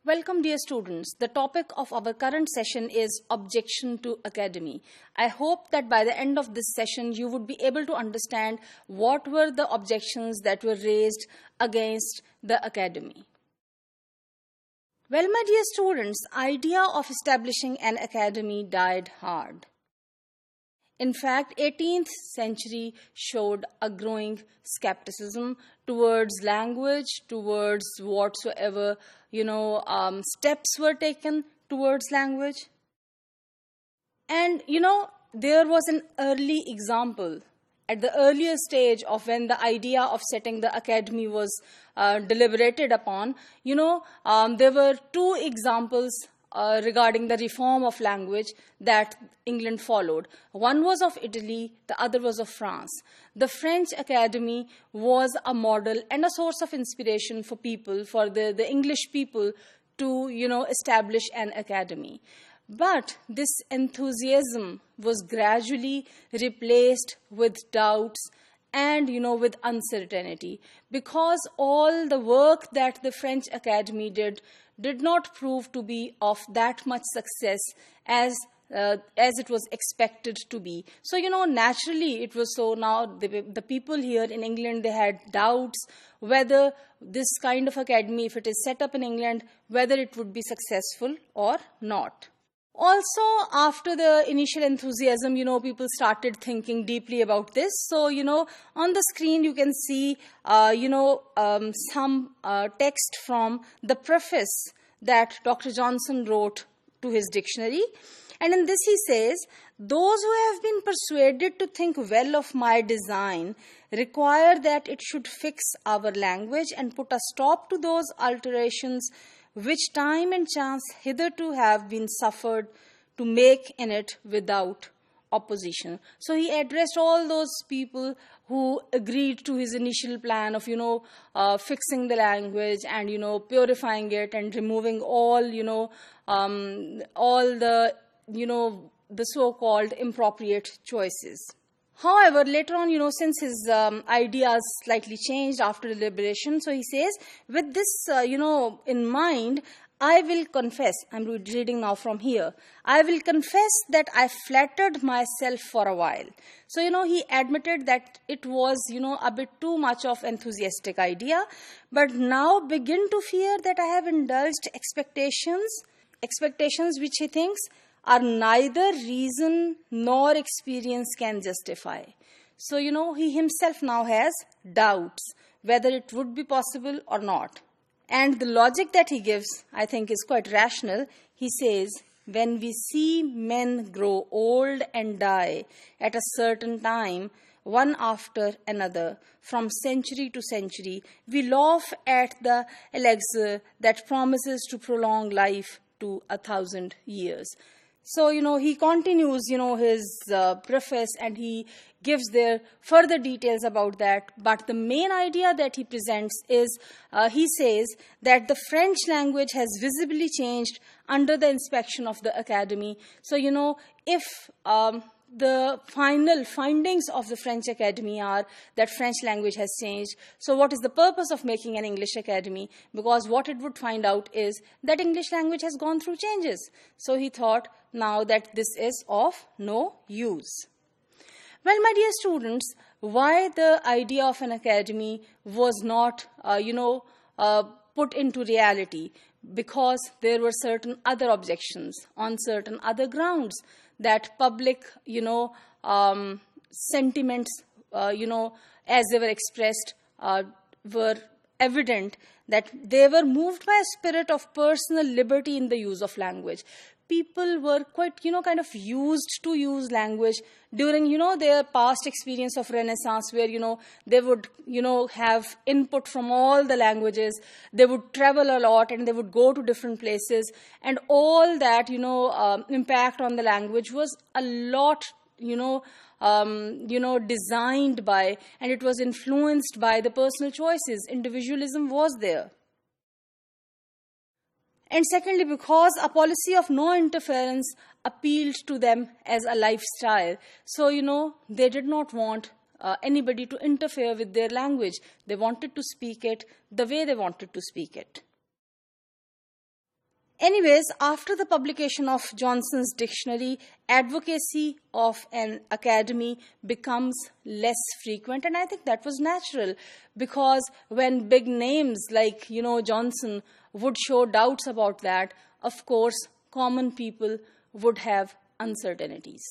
Welcome, dear students. The topic of our current session is objection to academy. I hope that by the end of this session, you would be able to understand what were the objections that were raised against the academy. Well, my dear students, idea of establishing an academy died hard. In fact, 18th century showed a growing skepticism towards language, towards whatsoever, steps were taken towards language. And, there was an early example at the earlier stage of when the idea of setting the academy was deliberated upon. There were two examples regarding the reform of language that England followed. One was of Italy, the other was of France. The French Academy was a model and a source of inspiration for people, for the English people to, establish an academy. But this enthusiasm was gradually replaced with doubts and, with uncertainty, because all the work that the French Academy did not prove to be of that much success as it was expected to be. So, naturally it was so. Now the people here in England, they had doubts whether this kind of academy, if it is set up in England, whether it would be successful or not. Also, after the initial enthusiasm, people started thinking deeply about this. So, on the screen you can see, some text from the preface that Dr. Johnson wrote to his dictionary. And in this he says, "Those who have been persuaded to think well of my design require that it should fix our language and put a stop to those alterations which time and chance hitherto have been suffered to make in it without opposition." So he addressed all those people who agreed to his initial plan of, fixing the language and, purifying it and removing all the, the so-called inappropriate choices. However, later on, since his ideas slightly changed after deliberation, so he says, with this, in mind, I will confess, I'm reading now from here, I will confess that I flattered myself for a while. So, he admitted that it was, a bit too much of enthusiastic idea, but now begin to fear that I have indulged expectations which he thinks are neither reason nor experience can justify. So, he himself now has doubts whether it would be possible or not. And the logic that he gives, I think, is quite rational. He says, when we see men grow old and die at a certain time, one after another, from century to century, we laugh at the elixir that promises to prolong life to 1,000 years. So, he continues, his preface, and he gives there further details about that. But the main idea that he presents is, he says that the French language has visibly changed under the inspection of the academy. So, if the final findings of the French Academy are that French language has changed, so what is the purpose of making an English Academy? Because what it would find out is that English language has gone through changes. So he thought now that this is of no use. Well, my dear students, why the idea of an academy was not, put into reality? Because there were certain other objections on certain other grounds that public, sentiments, as they were expressed, were evident that they were moved by a spirit of personal liberty in the use of language. People were quite, kind of used to use language during, their past experience of Renaissance, where, they would, have input from all the languages. They would travel a lot and they would go to different places. And all that, impact on the language was a lot, designed by, and it was influenced by the personal choices. Individualism was there. And secondly, because a policy of no interference appealed to them as a lifestyle. So, they did not want anybody to interfere with their language. They wanted to speak it the way they wanted to speak it. Anyways, after the publication of Johnson's dictionary, advocacy of an academy becomes less frequent, and I think that was natural, because when big names like, Johnson would show doubts about that, of course, common people would have uncertainties.